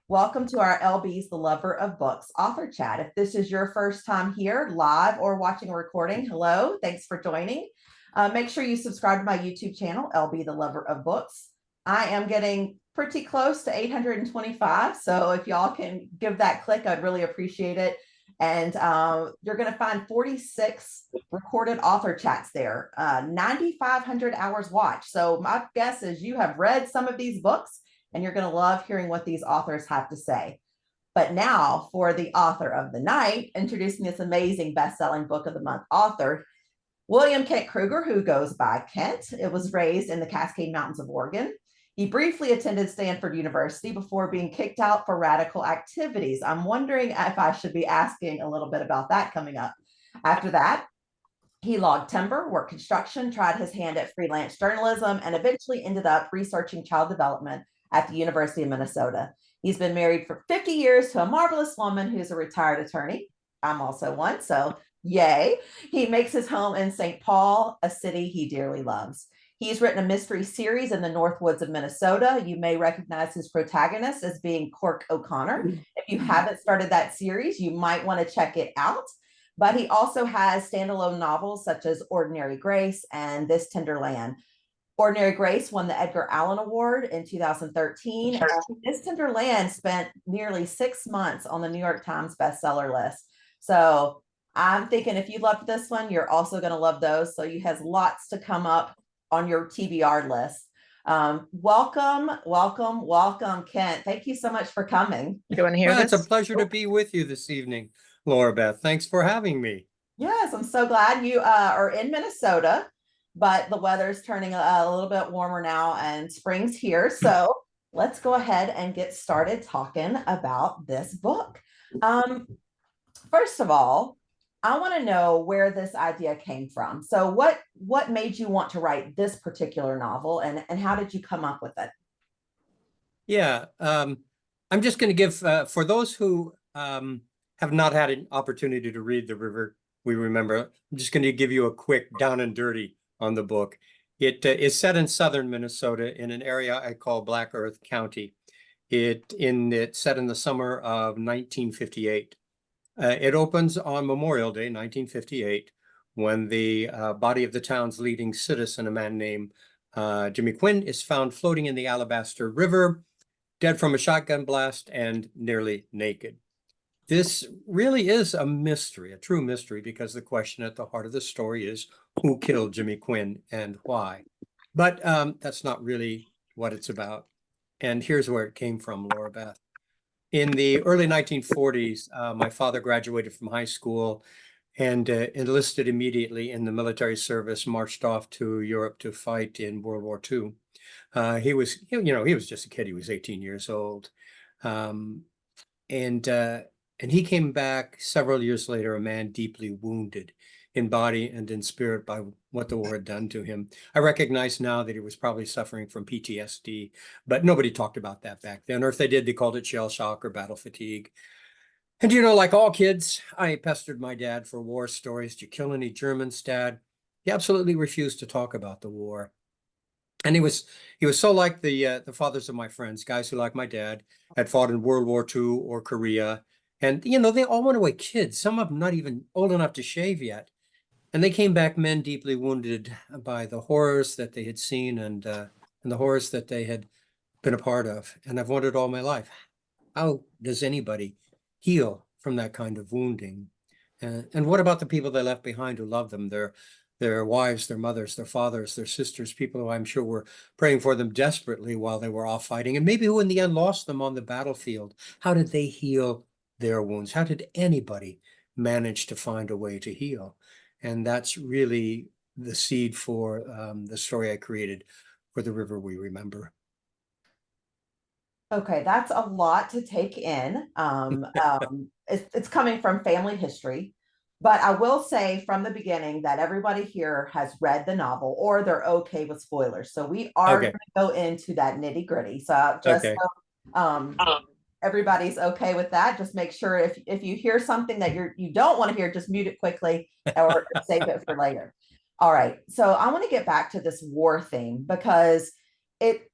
Welcome to our LB's The Lover of Books author chat. If this is your first time here, live or watching a recording, hello, thanks for joining. Make sure you subscribe to my YouTube channel, LB The Lover of Books. I am getting pretty close to 825, so if y'all can give that click, I'd really appreciate it. And you're going to find 46 recorded author chats there, 9,500 hours watched. So my guess is you have read some of these books and you're going to love hearing what these authors have to say. But now for the author of the night, introducing this amazing best-selling book of the month author, William Kent Krueger, who goes by Kent. It was raised in the Cascade Mountains of Oregon. He briefly attended Stanford University before being kicked out for radical activities. I'm wondering if I should be asking a little bit about that coming up. After that, he logged timber, worked construction, tried his hand at freelance journalism, and eventually ended up researching child development at the University of Minnesota. He's been married for 50 years to a marvelous woman who's a retired attorney. I'm also one, so yay. He makes his home in St. Paul, a city he dearly loves. He's written a mystery series in the Northwoods of Minnesota. You may recognize his protagonist as being Cork O'Connor. If you haven't started that series, you might want to check it out. But he also has standalone novels such as Ordinary Grace and This Tender Land. Ordinary Grace won the Edgar Allan Award in 2013. And This Tender Land spent nearly 6 months on the New York Times bestseller list. So I'm thinking if you loved this one, you're also going to love those. So he has lots to come up on your TBR list. Welcome, Kent. Thank you so much for coming. You want to hear this? It's a pleasure to be with you this evening, Laura Beth. Thanks for having me. Yes, I'm so glad you are in Minnesota, but the weather's turning a little bit warmer now and spring's here. So let's go ahead and get started talking about this book. First of all, I want to know where this idea came from. So what made you want to write this particular novel, and how did you come up with it? Yeah, I'm just going to give, for those who have not had an opportunity to read The River We Remember, I'm just going to give you a quick down and dirty on the book. It is set in southern Minnesota in an area I call Black Earth County. It's set in the summer of 1958. It opens on Memorial Day, 1958, when the body of the town's leading citizen, a man named Jimmy Quinn, is found floating in the Alabaster River, dead from a shotgun blast and nearly naked. This really is a mystery, a true mystery, because the question at the heart of the story is who killed Jimmy Quinn and why. But that's not really what it's about. And here's where it came from, Laura Beth. In the early 1940s, my father graduated from high school and enlisted immediately in the military service, marched off to Europe to fight in World War II. He was just a kid. He was 18 years old. And he came back several years later, a man deeply wounded in body and in spirit by what the war had done to him. I recognize now that he was probably suffering from PTSD, but nobody talked about that back then, or if they did, they called it shell shock or battle fatigue. And like all kids, I pestered my dad for war stories. Did you kill any Germans, Dad? He absolutely refused to talk about the war. And he was so like the fathers of my friends, guys who, like my dad, had fought in World War II or Korea. And, they all went away kids, some of them not even old enough to shave yet. And they came back men deeply wounded by the horrors that they had seen and the horrors that they had been a part of. And I've wondered all my life, how does anybody heal from that kind of wounding? And what about the people they left behind who loved them, their wives, their mothers, their fathers, their sisters, people who I'm sure were praying for them desperately while they were off fighting, and maybe who in the end lost them on the battlefield? How did they heal their wounds? How did anybody manage to find a way to heal? And that's really the seed for the story I created for The River We Remember. Okay, that's a lot to take in. It's coming from family history, but I will say from the beginning that everybody here has read the novel or they're okay with spoilers. So we are going to go into that nitty gritty. So just everybody's okay with that. Just make sure if you hear something that you don't want to hear, just mute it quickly or save it for later. All right. So I want to get back to this war theme because it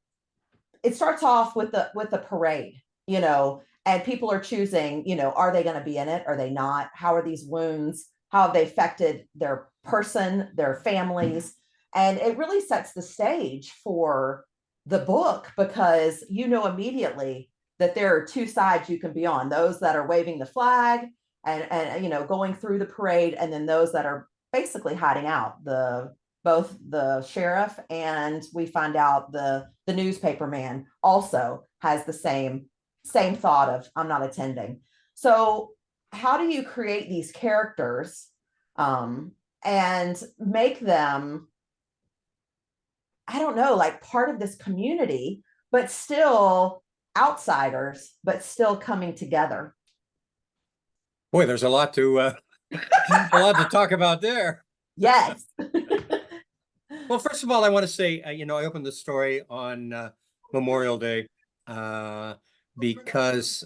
starts off with the parade. and people are choosing, are they going to be in it? Are they not? How are these wounds? How have they affected their person, their families? And it really sets the stage for the book, because immediately that there are two sides you can be on: those that are waving the flag and going through the parade, and then those that are basically hiding out. Both the sheriff, and we find out the newspaper man also has the same thought of, I'm not attending. So how do you create these characters and make them, I don't know, like part of this community, but still outsiders, but still coming together? Boy, there's a lot to talk about there. Yes. Well, first of all, I want to say, I opened the story on Memorial Day because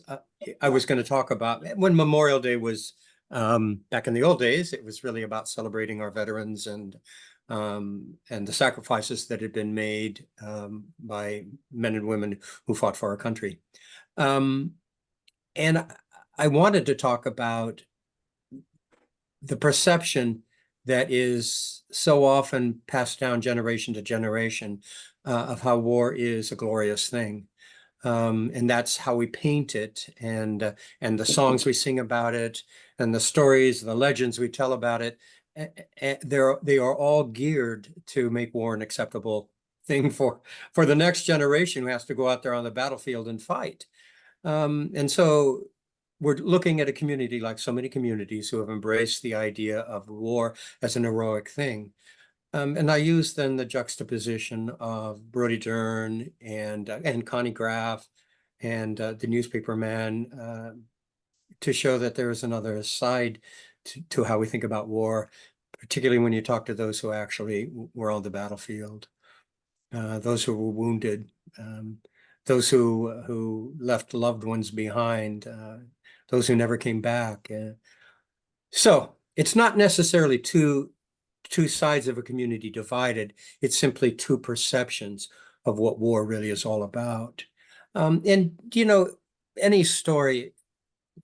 I was going to talk about when Memorial Day was back in the old days. It was really about celebrating our veterans and the sacrifices that had been made by men and women who fought for our country. And I wanted to talk about the perception that is so often passed down generation to generation of how war is a glorious thing. And that's how we paint it, and the songs we sing about it, and the stories, the legends we tell about it. They are all geared to make war an acceptable thing for the next generation who has to go out there on the battlefield and fight. And so we're looking at a community like so many communities who have embraced the idea of war as an heroic thing. And I use then the juxtaposition of Brody Dern and Connie Graff and the newspaper man to show that there is another side to how we think about war, particularly when you talk to those who actually were on the battlefield, those who were wounded, those who left loved ones behind, those who never came back. So it's not necessarily two sides of a community divided. It's simply two perceptions of what war really is all about. And, any story,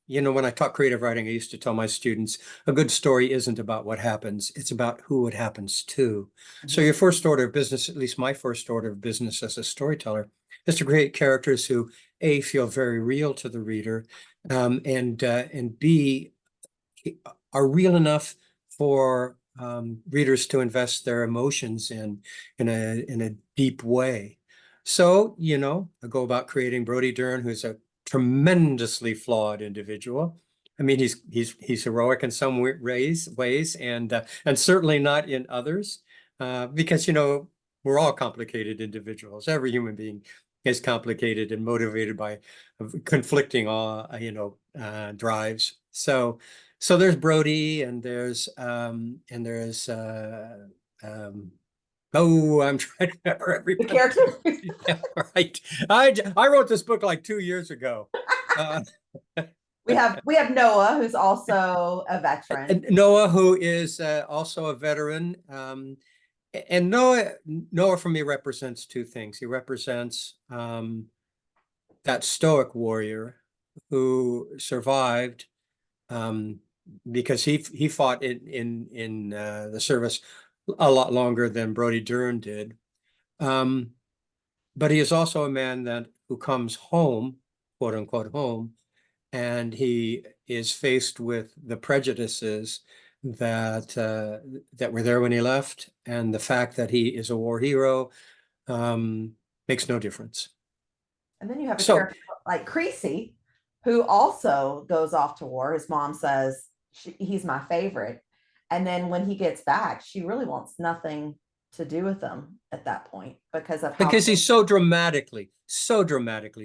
when I taught creative writing, I used to tell my students, a good story isn't about what happens, it's about who it happens to. So your first order of business, at least my first order of business as a storyteller, is to create characters who, A, feel very real to the reader, and B, are real enough for readers to invest their emotions in a deep way. So, I go about creating Brody Dern, who's a tremendously flawed individual. I mean, he's heroic in some ways, and certainly not in others, because we're all complicated individuals. Every human being is complicated and motivated by conflicting drives. So there's Brody, and there's oh, I'm trying to remember everybody. The character. Yeah, right. I wrote this book like 2 years ago. We have Noah, who's also a veteran. Noah, who is also a veteran. And Noah for me represents two things. He represents that stoic warrior who survived because he fought in the service a lot longer than Brody Dern did. But he is also a man who comes home, quote unquote home, and he is faced with the prejudices that were there when he left, and the fact that he is a war hero makes no difference. And then you have a character like Creasy, who also goes off to war. His mom says he's my favorite. And then when he gets back, she really wants nothing to do with him at that point because he's so dramatically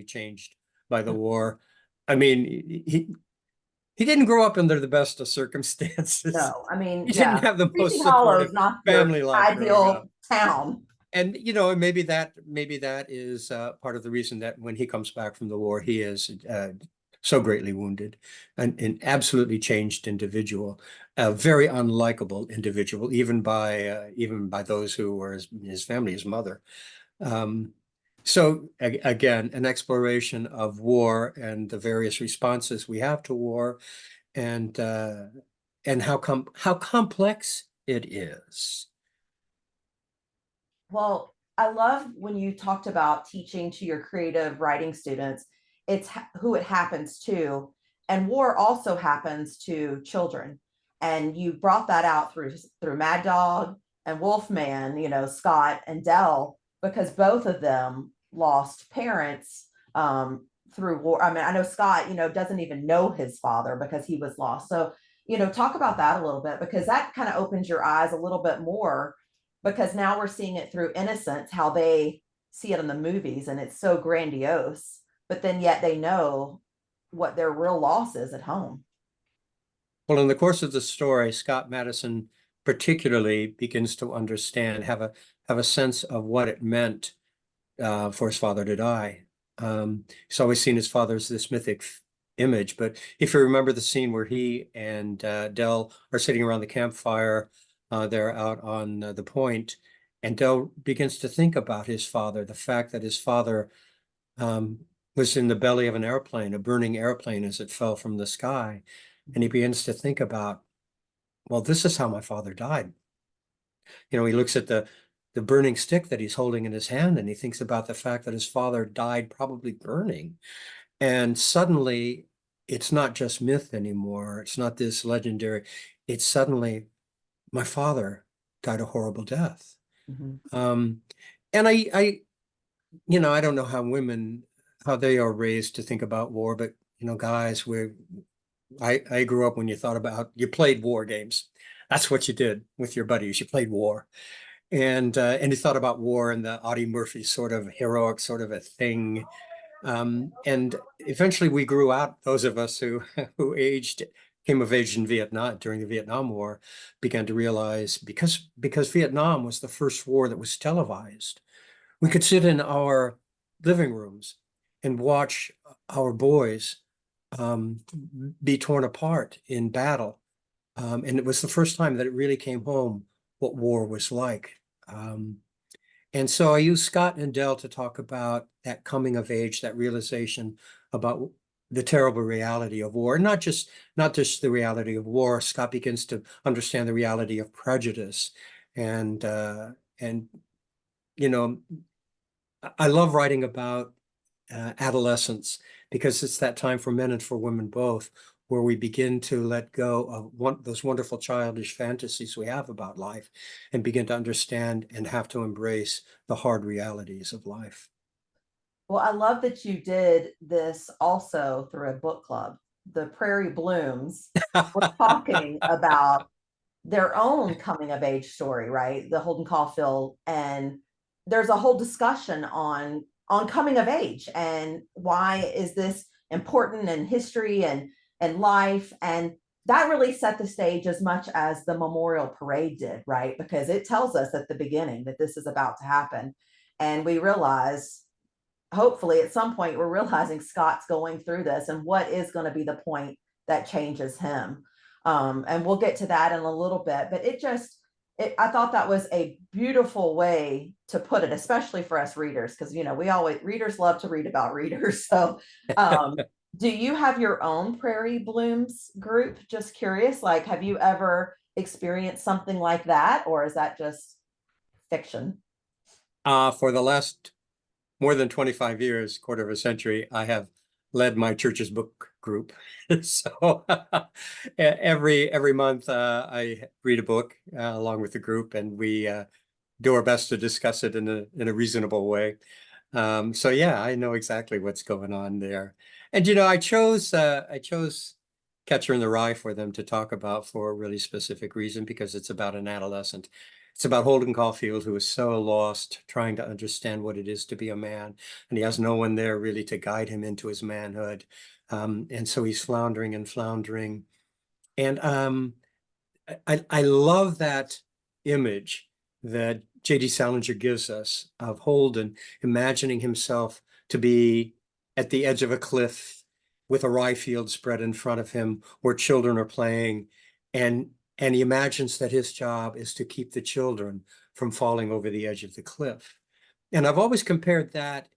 changed by the war. I mean, he didn't grow up under the best of circumstances. No, I mean, he didn't have the most supportive family life. Ideal town. And maybe that is part of the reason that when he comes back from the war, he is so greatly wounded, an absolutely changed individual, a very unlikable individual, even by those who were his family, his mother. So again, an exploration of war and the various responses we have to war, and how complex it is. Well, I love when you talked about teaching to your creative writing students, it's who it happens to. And war also happens to children. And you brought that out through Mad Dog and Wolfman, Scott and Dell, because both of them lost parents through war. I mean, I know Scott, doesn't even know his father because he was lost. So, talk about that a little bit, because that kind of opens your eyes a little bit more, because now we're seeing it through innocence, how they see it in the movies and it's so grandiose, but then yet they know what their real loss is at home. Well, in the course of the story, Scott Madison particularly begins to understand, have a sense of what it meant for his father to die. He's always seen his father as this mythic image, but if you remember the scene where he and Dell are sitting around the campfire, they're out on the point, and Dell begins to think about his father, the fact that his father um, was in the belly of an airplane, a burning airplane as it fell from the sky. And he begins to think about, well, this is how my father died. He looks at the burning stick that he's holding in his hand, and he thinks about the fact that his father died probably burning. And suddenly it's not just myth anymore. It's not this legendary. It's suddenly my father died a horrible death. Mhm. Um, and I don't know how they are raised to think about war, but guys, I grew up when you played war games. That's what you did with your buddies. You played war. And you thought about war and the Audie Murphy sort of heroic sort of a thing. And eventually we grew out, those of us who who came of age in Vietnam during the Vietnam War, began to realize, because Vietnam was the first war that was televised, we could sit in our living rooms and watch our boys um, be torn apart in battle. And it was the first time that it really came home what war was like. And so I use Scott and Dell to talk about that coming of age, that realization about the terrible reality of war, and not just the reality of war. Scott begins to understand the reality of prejudice, and you know, I love writing about adolescence, because it's that time for men and for women both, where we begin to let go of those wonderful childish fantasies we have about life, and begin to understand and have to embrace the hard realities of life. Well, I love that you did this also through a book club. The Prairie Blooms were talking about their own coming of age story, right? The Holden Caulfield, and there's a whole discussion on coming of age and why is this important in history and life. And that really set the stage as much as the memorial parade did, right? Because it tells us at the beginning that this is about to happen. And we realize, hopefully at some point, we're realizing Scott's going through this and what is going to be the point that changes him. And we'll get to that in a little bit, but I thought that was a beautiful way to put it, especially for us readers, because readers love to read about readers. So do you have your own Prairie Blooms group? Just curious, like, have you ever experienced something like that, or is that just fiction? For the last more than 25 years, quarter of a century, I have led my church's book group. So every month I read a book along with the group, and we do our best to discuss it in a reasonable way. So yeah, I know exactly what's going on there. And I chose Catcher in the Rye for them to talk about for a really specific reason, because it's about an adolescent. It's about Holden Caulfield, who is so lost, trying to understand what it is to be a man, and he has no one there really to guide him into his manhood. And so he's floundering and floundering. And I love that image that J.D. Salinger gives us of Holden imagining himself to be at the edge of a cliff with a rye field spread in front of him where children are playing, and he imagines that his job is to keep the children from falling over the edge of the cliff. And I've always compared that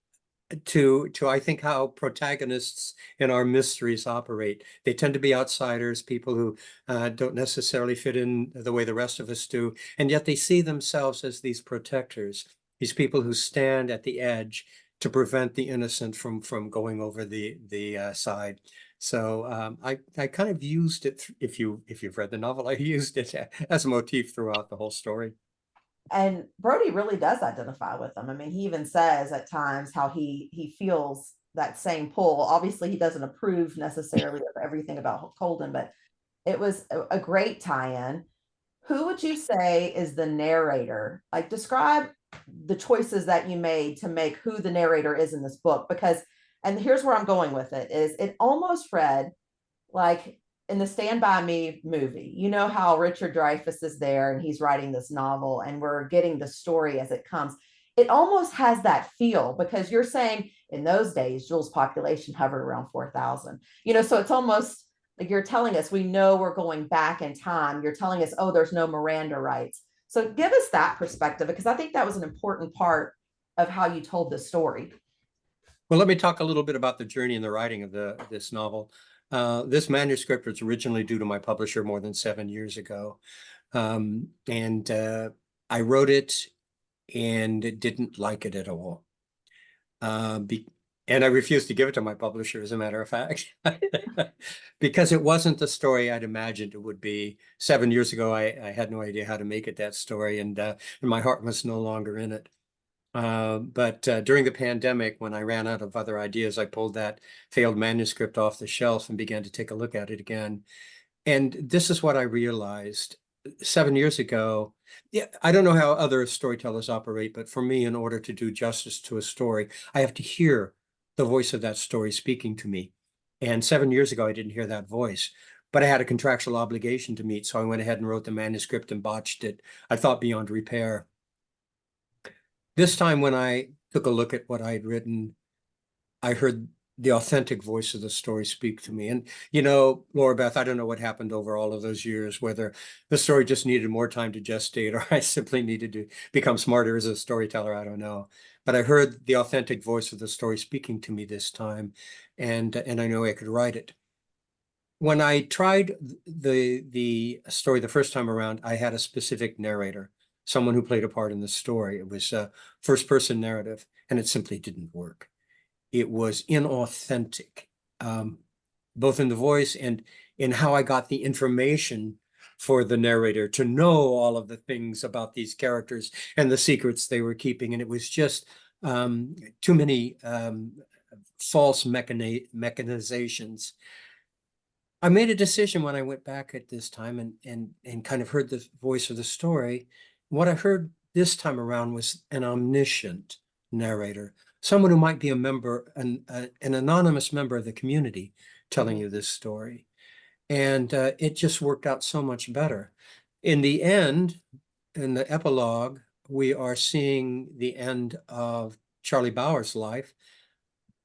to I think how protagonists in our mysteries operate. They tend to be outsiders, people who don't necessarily fit in the way the rest of us do, and yet they see themselves as these protectors, these people who stand at the edge to prevent the innocent from going over the side. So I kind of used it. If you've read the novel, I used it as a motif throughout the whole story. And Brody really does identify with them. I mean, he even says at times how he feels that same pull. Obviously, he doesn't approve necessarily of everything about Colden, but it was a great tie-in. Who would you say is the narrator? Like, describe the choices that you made to make who the narrator is in this book. Because, and here's where I'm going with it, is it almost read like in the Stand By Me movie. You know how Richard Dreyfuss is there and he's writing this novel and we're getting the story as it comes. It almost has that feel because you're saying in those days, Jules' population hovered around 4,000. So it's almost like you're telling us, we know we're going back in time. You're telling us, oh, there's no Miranda rights. So give us that perspective because I think that was an important part of how you told the story. Well, let me talk a little bit about the journey and the writing of this novel. This manuscript was originally due to my publisher more than 7 years ago. And I wrote it and didn't like it at all. And I refused to give it to my publisher, as a matter of fact, because it wasn't the story I'd imagined it would be. 7 years ago, I had no idea how to make it that story, and my heart was no longer in it. But during the pandemic, when I ran out of other ideas, I pulled that failed manuscript off the shelf and began to take a look at it again. And this is what I realized 7 years ago. Yeah, I don't know how other storytellers operate, but for me, in order to do justice to a story, I have to hear the voice of that story speaking to me. And 7 years ago, I didn't hear that voice, but I had a contractual obligation to meet. So I went ahead and wrote the manuscript and botched it. I thought beyond repair. This time when I took a look at what I had written, I heard the authentic voice of the story speak to me. And, Laura Beth, I don't know what happened over all of those years, whether the story just needed more time to gestate or I simply needed to become smarter as a storyteller. I don't know. But I heard the authentic voice of the story speaking to me this time, and I know I could write it. When I tried the story the first time around, I had a specific narrator, someone who played a part in the story. It was a first-person narrative, and it simply didn't work. It was inauthentic, both in the voice and in how I got the information for the narrator to know all of the things about these characters and the secrets they were keeping. And it was just too many false mechanizations. I made a decision when I went back at this time and kind of heard the voice of the story. What I heard this time around was an omniscient narrator, someone who might be a member, an anonymous member of the community telling you this story. And it just worked out so much better. In the end, in the epilogue, we are seeing the end of Charlie Bauer's life,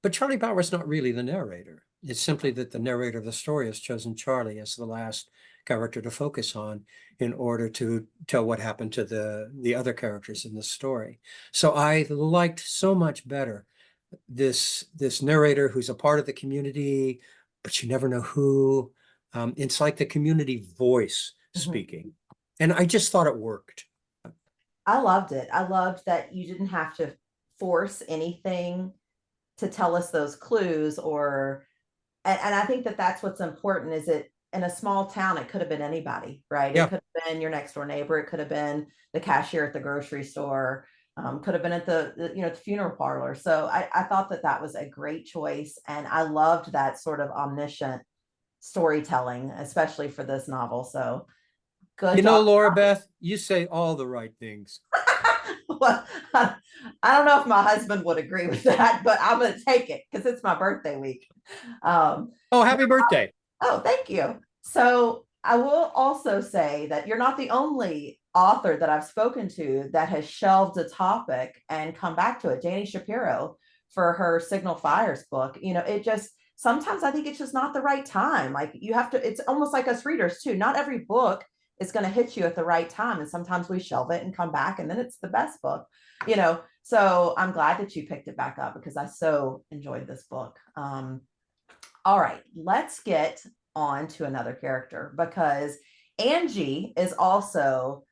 but Charlie Bauer is not really the narrator. It's simply that the narrator of the story has chosen Charlie as the last character to focus on in order to tell what happened to the other characters in the story. So I liked so much better this narrator who's a part of the community, but you never know who. It's like the community voice speaking. And I just thought it worked. I loved it. I loved that you didn't have to force anything to tell us those clues and I think that that's what's important is it in a small town, it could have been anybody, right? It Yeah. could have been your next door neighbor. It could have been the cashier at the grocery store. Could have been at the funeral parlor. So I thought that was a great choice. And I loved that sort of omniscient storytelling, especially for this novel. So good job. Laura Beth, you say all the right things. Well, I don't know if my husband would agree with that, but I'm going to take it because it's my birthday week. Oh, happy birthday. Oh, thank you. So I will also say that you're not the only author that I've spoken to that has shelved a topic and come back to it. Danny Shapiro for her Signal Fires book. It just sometimes I think it's just not the right time. Like you have to, it's almost like us readers too. Not every book is going to hit you at the right time. And sometimes we shelve it and come back, and then it's the best book, you know. So I'm glad that you picked it back up because I so enjoyed this book. All right, let's get on to another character, because Angie is also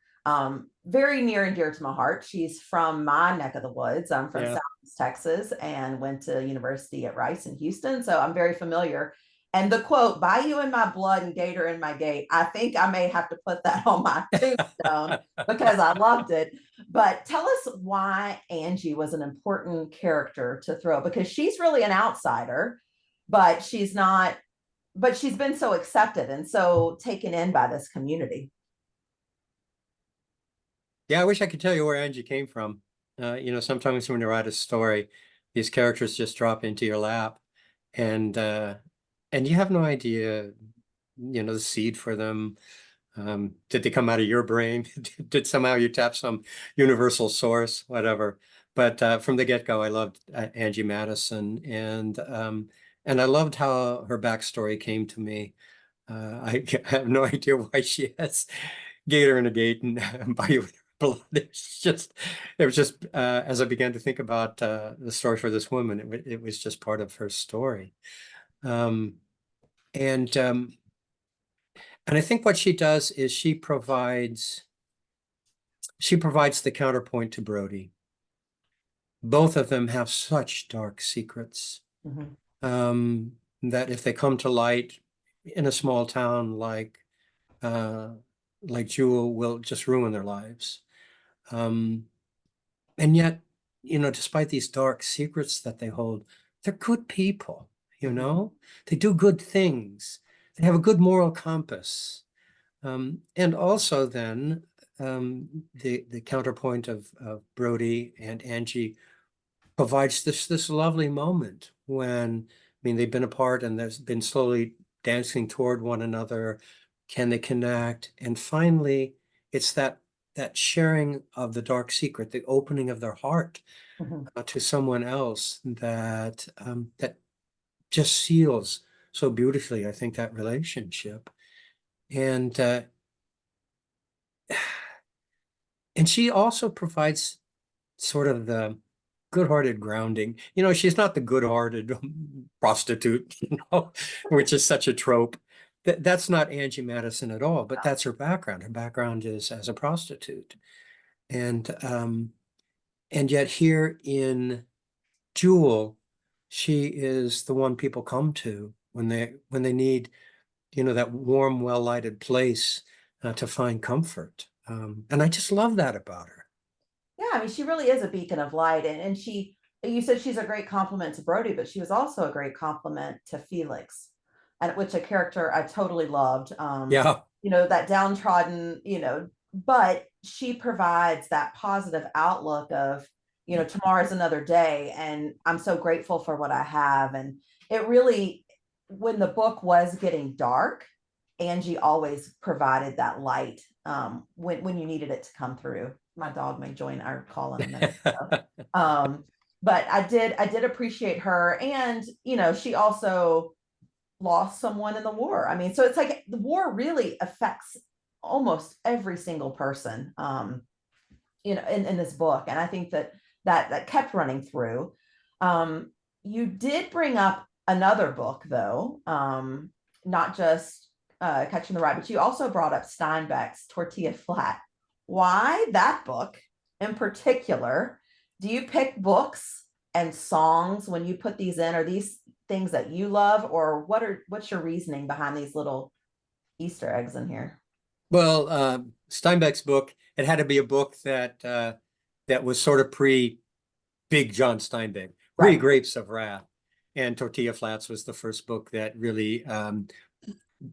very near and dear to my heart. She's from my neck of the woods. I'm from Yeah. Southeast Texas and went to university at Rice in Houston, so I'm very familiar. And the quote, "Bayou in my blood and gator in my gait," I think I may have to put that on my tombstone because I loved it. But tell us why Angie was an important character to throw, because she's really an outsider, but she's not, but she's been so accepted and so taken in by this community. Yeah, I wish I could tell you where Angie came from. You know, sometimes when you write a story, these characters just drop into your lap, and you have no idea, you know, the seed for them. Did they come out of your brain? Did somehow you tap some universal source, whatever. But from the get-go, I loved Angie Madison, and I loved how her backstory came to me. I have no idea why she has gator in a gate and bayou in her blood. It was just as I began to think about the story for this woman, it was just part of her story. Um, and I think what she does is she provides the counterpoint to Brody. Both of them have such dark secrets that if they come to light in a small town like Jewel, will just ruin their lives. And yet, you know, despite these dark secrets that they hold, they're good people, you know? They do good things. They have a good moral compass. And also then the counterpoint of Brody and Angie provides this lovely moment when, I mean, they've been apart and there's been slowly dancing toward one another. Can they connect? And finally, it's that sharing of the dark secret, the opening of their heart to someone else that that just seals so beautifully, I think, that relationship. And and she also provides sort of the good-hearted grounding. You know, she's not the good-hearted prostitute, you know, which is such a trope. That's not Angie Madison at all, but that's her background. Her background is as a prostitute. And yet here in Jewel, she is the one people come to when they need, you know, that warm, well-lighted place to find comfort. And I just love that about her. Yeah, I mean, she really is a beacon of light. And she, you said she's a great compliment to Brody, but she was also a great compliment to Felix, and which a character I totally loved. Yeah. You know, that downtrodden, you know, but she provides that positive outlook of, you know, tomorrow's another day, and I'm so grateful for what I have. And it really, when the book was getting dark, Angie always provided that light when you needed it to come through. My dog may join our call in a minute. So. But I did appreciate her, and you know, she also lost someone in the war. I mean, so it's like the war really affects almost every single person, you know, in this book, and I think that kept running through. You did bring up another book, though, not just Catching the Ride, but you also brought up Steinbeck's Tortilla Flat. Why that book in particular? Do you pick books and songs when you put these in? Are these things that you love, or what's your reasoning behind these little Easter eggs in here? Well, Steinbeck's book, it had to be a book that was sort of pre-big John Steinbeck, Right. pre-Grapes of Wrath. And Tortilla Flats was the first book that really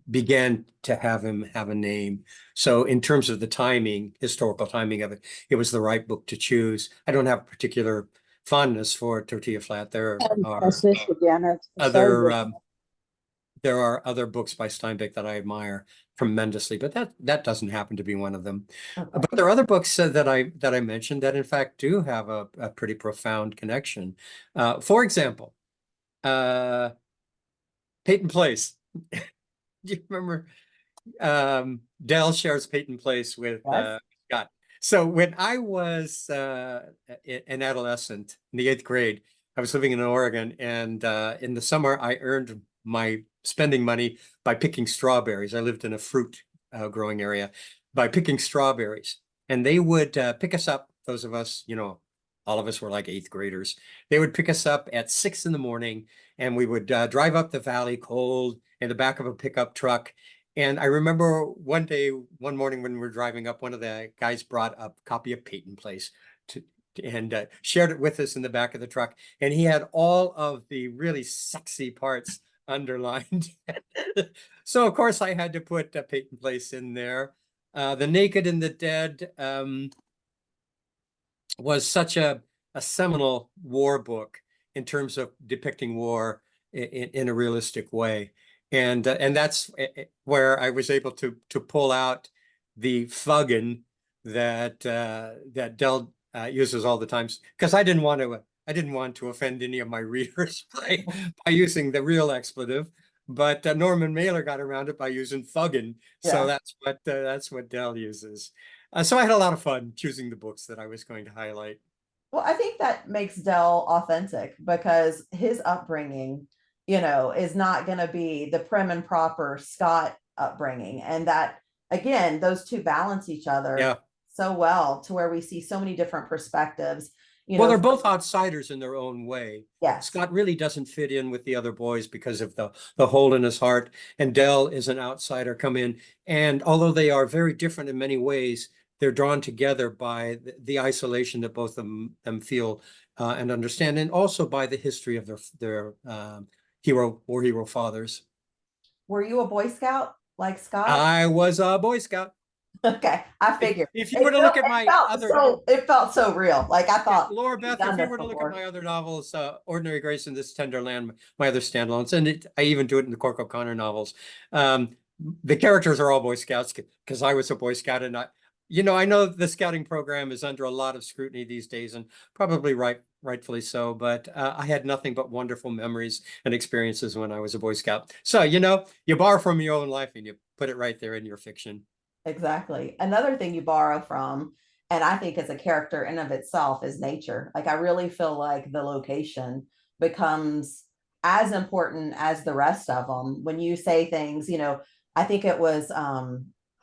began to have him have a name. So in terms of the timing, historical timing of it, it was the right book to choose. I don't have a particular fondness for Tortilla Flat. There are other there are other books by Steinbeck that I admire tremendously, but that doesn't happen to be one of them. Okay. But there are other books that I mentioned that in fact do have a pretty profound connection. For example, Peyton Place. Do you remember Dell shares Peyton Place with Yes. Scott. So when I was an adolescent in the 8th grade, I was living in Oregon, and in the summer I earned my spending money by picking strawberries. I lived in a fruit growing area by picking strawberries, and they would pick us up. Those of us, all of us were like 8th graders. They would pick us up at 6 in the morning, and we would drive up the valley cold in the back of a pickup truck. And I remember one morning when we were driving up, one of the guys brought a copy of Peyton Place and shared it with us in the back of the truck. And he had all of the really sexy parts underlined. So of course I had to put Peyton Place in there. The Naked and the Dead was such a seminal war book in terms of depicting war in a realistic way. And that's where I was able to pull out the fuggin that Dell uses all the time, because I didn't want to offend any of my readers by using the real expletive, but Norman Mailer got around it by using fuggin. So Yeah. that's what Dell uses. So I had a lot of fun choosing the books that I was going to highlight. Well, I think that makes Dell authentic because his upbringing, is not going to be the prim and proper Scott upbringing. And that, again, those two balance each other Yeah. so well to where we see so many different perspectives. Well, they're both outsiders in their own way. Yes. Scott really doesn't fit in with the other boys because of the hole in his heart, and Dell is an outsider come in. And although they are very different in many ways, they're drawn together by the isolation that both of them feel and understand, and also by the history of their hero fathers. Were you a Boy Scout like Scott? I was a Boy Scout. Okay, I figured. If you were to look at my other It felt so real. Like I Yeah, thought Laura we've Beth, if done you this were to look at before. my other novels, Ordinary Grace and This Tender Land, my other standalones, and I even do it in the Cork O'Connor novels. The characters are all Boy Scouts because I was a Boy Scout, and I know the scouting program is under a lot of scrutiny these days, and probably rightfully so. But I had nothing but wonderful memories and experiences when I was a Boy Scout. So you borrow from your own life and you put it right there in your fiction. Exactly. Another thing you borrow from, and I think as a character in of itself, is nature. Like I really feel like the location becomes as important as the rest of them. When you say things, I think it was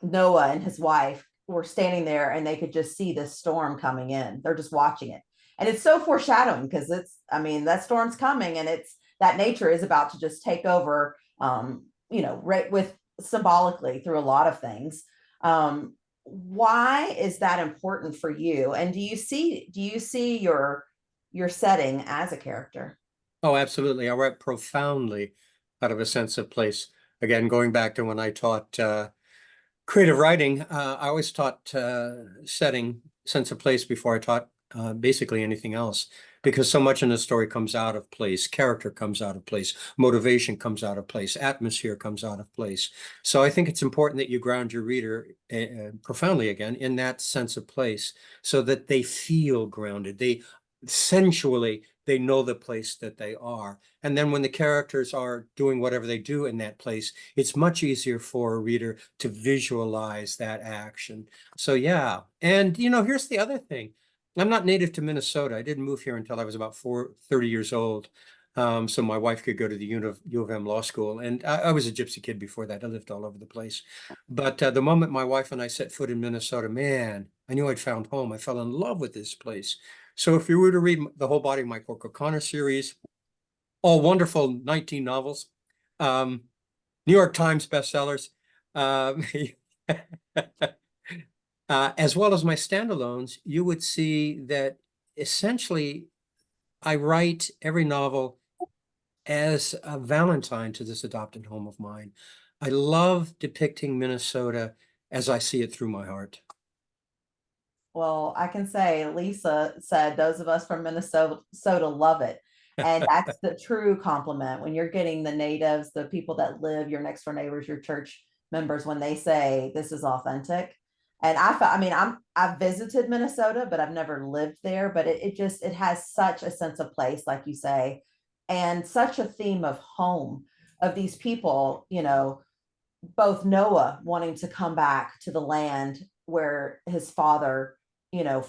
Noah and his wife were standing there and they could just see this storm coming in. They're just watching it. And it's so foreshadowing because that storm's coming and it's that nature is about to just take over, right with symbolically through a lot of things. Why is that important for you? And do you see your setting as a character? Oh, absolutely. I write profoundly out of a sense of place. Again, going back to when I taught creative writing, I always taught setting, sense of place before I taught basically anything else, because so much in the story comes out of place, character comes out of place, motivation comes out of place, atmosphere comes out of place. So I think it's important that you ground your reader profoundly again in that sense of place so that they feel grounded. They know the place that they are. And then when the characters are doing whatever they do in that place, it's much easier for a reader to visualize that action. So yeah. And here's the other thing. I'm not native to Minnesota. I didn't move here until I was about 30 years old. So my wife could go to the U of M law school. And I was a gypsy kid before that. I lived all over the place. But the moment my wife and I set foot in Minnesota, man, I knew I'd found home. I fell in love with this place. So if you were to read the whole body of my Cork O'Connor series, all wonderful 19 novels, New York Times bestsellers, um, as well as my standalones, you would see that essentially I write every novel as a Valentine to this adopted home of mine. I love depicting Minnesota as I see it through my heart. Well, I can say Lisa said those of us from Minnesota love it. And that's the true compliment when you're getting the natives, the people that live, your next door neighbors, your church members, when they say this is authentic. And I've visited Minnesota, but I've never lived there. But it has such a sense of place, like you say, and such a theme of home of these people, both Noah wanting to come back to the land where his father,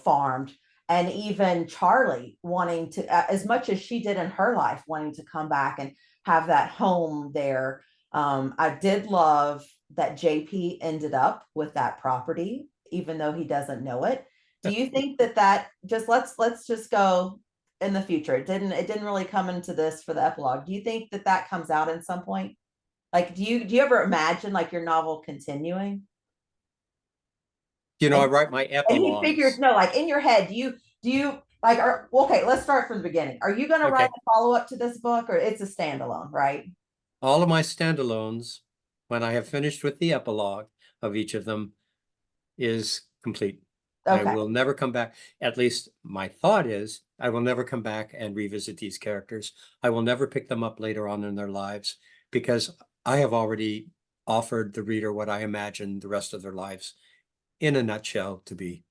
farmed, and even Charlie wanting to, as much as she did in her life, wanting to come back and have that home there. I did love that JP ended up with that property, even though he doesn't know it. Do you think that just let's just go in the future? It didn't really come into this for the epilogue. Do you think that comes out at some point? Like, do you ever imagine like your novel continuing? You know, I And write my and he figures epilogues. no, like in your head, do you like are okay, let's start from the beginning. Are you gonna write Okay. a follow-up to this book or it's a standalone, right? All of my standalones, when I have finished with the epilogue of each of them, is complete. I Okay. will never come back. At least my thought is I will never come back and revisit these characters. I will never pick them up later on in their lives because I have already offered the reader what I imagine the rest of their lives in a nutshell to be.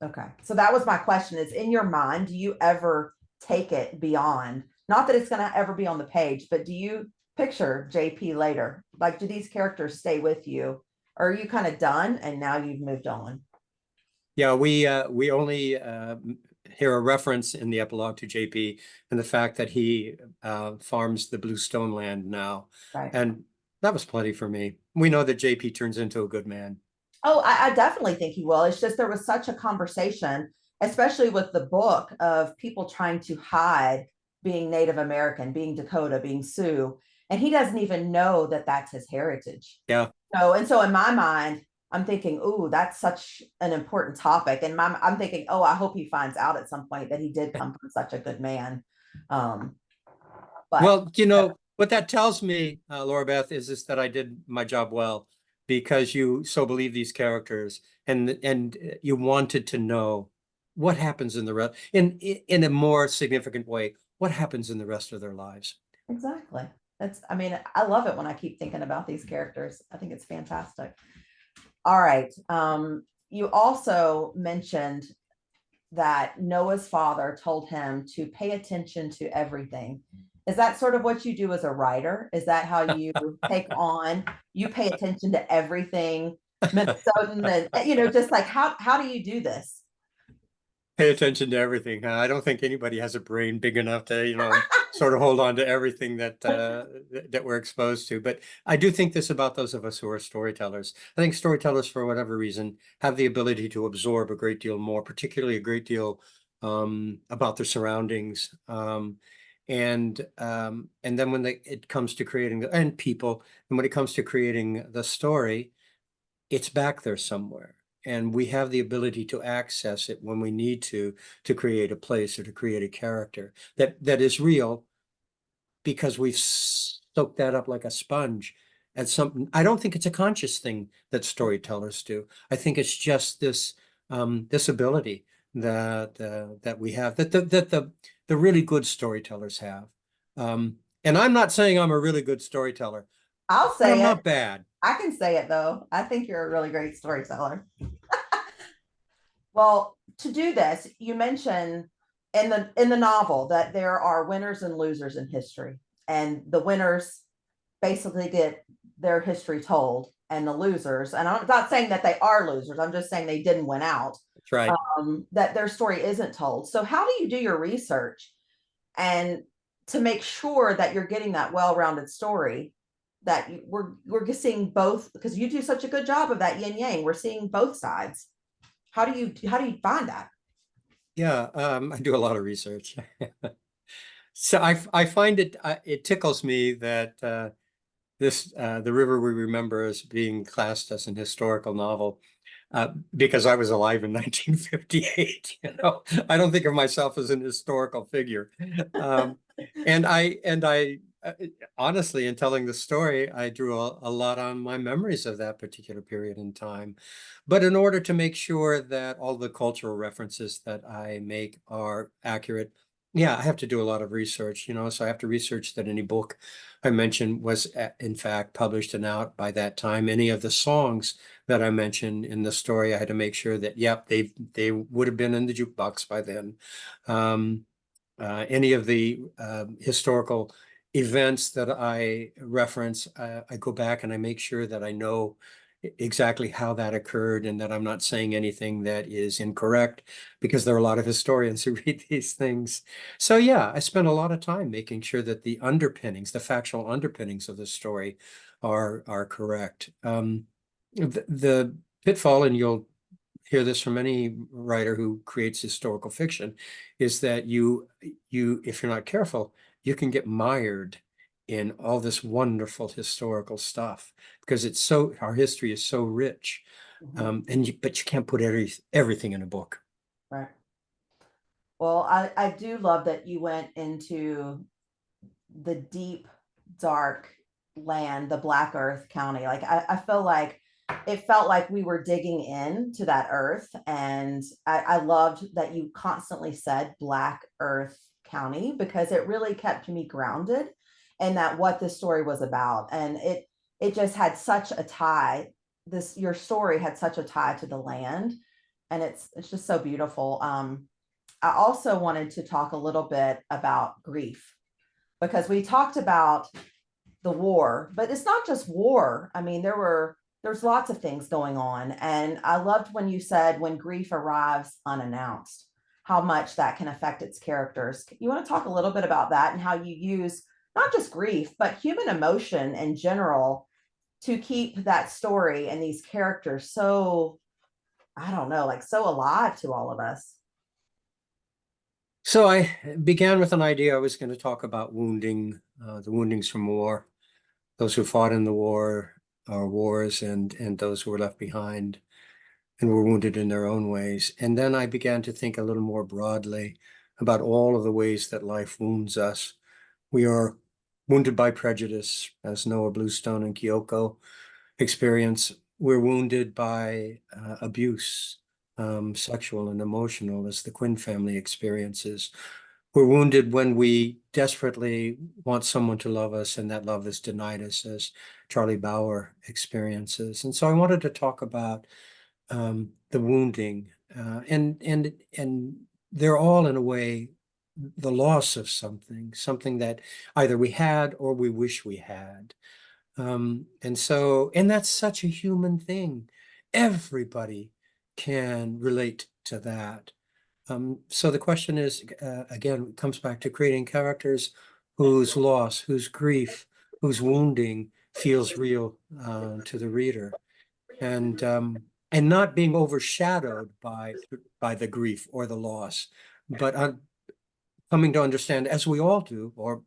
Okay. So that was my question is in your mind, do you ever take it beyond? Not that it's gonna ever be on the page, but do you picture JP later? Like, do these characters stay with you? Or are you kind of done and now you've moved on? Yeah, we only hear a reference in the epilogue to JP and the fact that he farms the Bluestone land now. Right. And that was plenty for me. We know that JP turns into a good man. Oh, I definitely think he will. It's just there was such a conversation, especially with the book, of people trying to hide being Native American, being Dakota, being Sioux, and he doesn't even know that that's his heritage. Yeah. So in my mind, I'm thinking, ooh, that's such an important topic, and I'm thinking, oh, I hope he finds out at some point that he did come from such a good man. Um, but Well, you know, what that tells me, Laura Beth, is that I did my job well because you so believe these characters and you wanted to know what happens in the rest in a more significant way, what happens in the rest of their lives. exactly, I mean, I love it when I keep thinking about these characters. I think it's fantastic. All right. You also mentioned that Noah's father told him to pay attention to everything. Is that sort of what you do as a writer? Is that how you take on, you pay attention to everything, Minnesotan, and just like how do you do this? Pay attention to everything. I don't think anybody has a brain big enough to, sort of hold on to everything that we're exposed to. But I do think this about those of us who are storytellers. I think storytellers, for whatever reason, have the ability to absorb a great deal more, particularly a great deal about their surroundings. And then when it comes to creating and people, and when it comes to creating the story, it's back there somewhere. And we have the ability to access it when we need to create a place or to create a character that is real because we've soaked that up like a sponge. And something, I don't think it's a conscious thing that storytellers do. I think it's just this ability that we have that the really good storytellers have. And I'm not saying I'm a really good storyteller, I'll but I'm say it. not bad. I can say it though. I think you're a really great storyteller. Well, to do this, you mentioned in the novel that there are winners and losers in history, and the winners basically get their history told, and the losers, and I'm not saying that they are losers, I'm just saying they didn't win out, That's right. that their story isn't told. So how do you do your research and to make sure that you're getting that well-rounded story that we're seeing both because you do such a good job of that yin yang. We're seeing both sides. How do you find that? Yeah, I do a lot of research. So I find it tickles me that this the river we remember as being classed as an historical novel because I was alive in 1958. I don't think of myself as an historical figure. Um, and I honestly, in telling the story, I drew a lot on my memories of that particular period in time. But in order to make sure that all the cultural references that I make are accurate, yeah, I have to do a lot of research, so I have to research that any book I mentioned was in fact published and out by that time. Any of the songs that I mentioned in the story, I had to make sure that, yep, they would have been in the jukebox by then. Any of the historical events that I reference, I go back and I make sure that I know exactly how that occurred and that I'm not saying anything that is incorrect, because there are a lot of historians who read these things. So yeah, I spent a lot of time making sure that the underpinnings, the factual underpinnings of the story are correct. The pitfall, and you'll hear this from any writer who creates historical fiction, is that if you're not careful, you can get mired in all this wonderful historical stuff because our history is so rich. Mhm. But you can't put everything in a book. Right. Well, I do love that you went into the deep, dark land, the Black Earth County. Like I feel like it felt like we were digging into that earth. And I loved that you constantly said Black Earth County because it really kept me grounded and that what this story was about. And it just had such a tie. Your story had such a tie to the land. And it's just so beautiful. I also wanted to talk a little bit about grief because we talked about the war, but it's not just war. I mean, there's lots of things going on. And I loved when you said when grief arrives unannounced, how much that can affect its characters. You want to talk a little bit about that and how you use not just grief, but human emotion in general to keep that story and these characters so, I don't know, like so alive to all of us. So I began with an idea. I was going to talk about wounding, the woundings from war, those who fought in the war or wars, and those who were left behind and were wounded in their own ways. And then I began to think a little more broadly about all of the ways that life wounds us. We are wounded by prejudice, as Noah Bluestone and Kyoko experience. We're wounded by abuse, sexual and emotional, as the Quinn family experiences. We're wounded when we desperately want someone to love us and that love is denied us, as Charlie Bauer experiences. And so I wanted to talk about the wounding, and they're all in a way the loss of something that either we had or we wish we had. And that's such a human thing. Everybody can relate to that. So the question is, again, it comes back to creating characters whose loss, whose grief, whose wounding feels real to the reader, and and not being overshadowed by the grief or the loss, but coming to understand, as we all do, or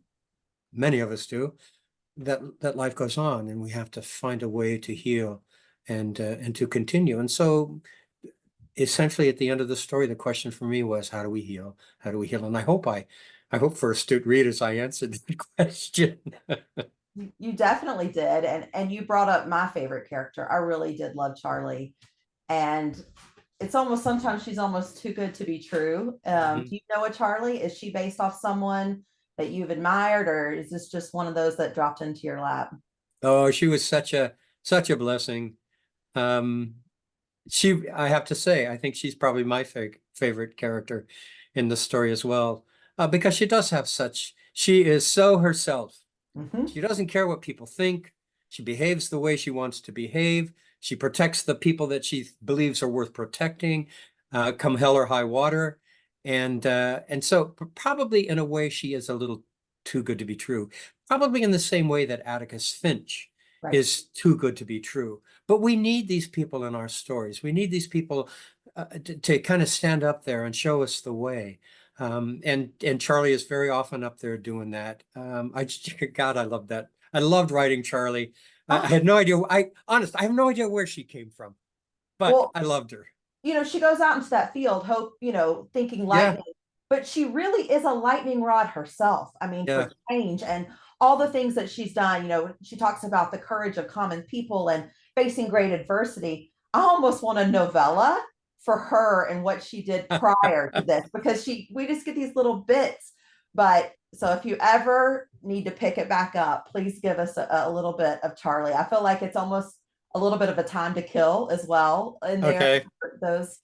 many of us do, that life goes on, and we have to find a way to heal and to continue. And so essentially at the end of the story, the question for me was, how do we heal? How do we heal? And I hope for astute readers, I answered the question. You definitely did. And you brought up my favorite character. I really did love Charlie. And it's almost sometimes she's almost too good to be true. Mhm. Do you know a Charlie? Is she based off someone that you've admired, or is this just one of those that dropped into your lap? Oh, she was such a blessing. Um, I have to say, I think she's probably my favorite character in the story as well, because she is so herself. Mhm. She doesn't care what people think. She behaves the way she wants to behave. She protects the people that she believes are worth protecting, come hell or high water. And so probably in a way she is a little too good to be true. Probably in the same way that Atticus Finch Right. is too good to be true. But we need these people in our stories. We need these people to kind of stand up there and show us the way. And Charlie is very often up there doing that. God, I love that. I loved writing Charlie. I Oh, had no idea. I have no idea where she came from, but well, I loved her. she goes out into that field, hope, thinking Yeah, lightning, but she really is a lightning rod herself. I mean, yeah. for change and all the things that she's done, she talks about the courage of common people and facing great adversity. I almost want a novella for her and what she did prior to this because we just get these little bits. But so if you ever need to pick it back up, please give us a little bit of Charlie. I feel like it's almost a little bit of a time to kill as well in there. Okay. Those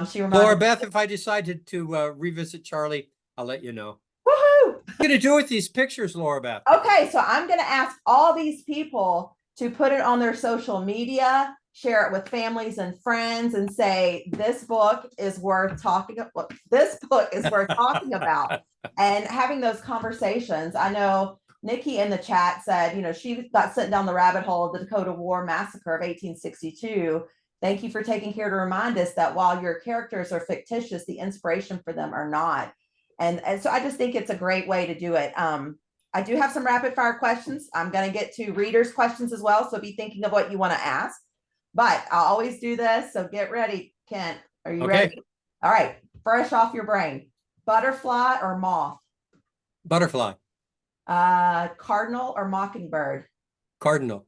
she Laura reminded me, Beth, if I decided to revisit Charlie, I'll let you know. woohoo! going to do with these pictures, Laura Beth? Okay, so I'm going to ask all these people to put it on their social media, share it with families and friends, and say this book is worth talking about. This book is worth talking about, and having those conversations. I know Nikki in the chat said, she got sent down the rabbit hole of the Dakota War Massacre of 1862. Thank you for taking care to remind us that while your characters are fictitious, the inspiration for them are not. And so I just think it's a great way to do it. I do have some rapid fire questions. I'm going to get to readers' questions as well. So be thinking of what you want to ask. But I'll always do this. So get ready, Kent. Are you ready? All right. Fresh off your brain. Butterfly or moth? Butterfly. Cardinal or mockingbird? Cardinal.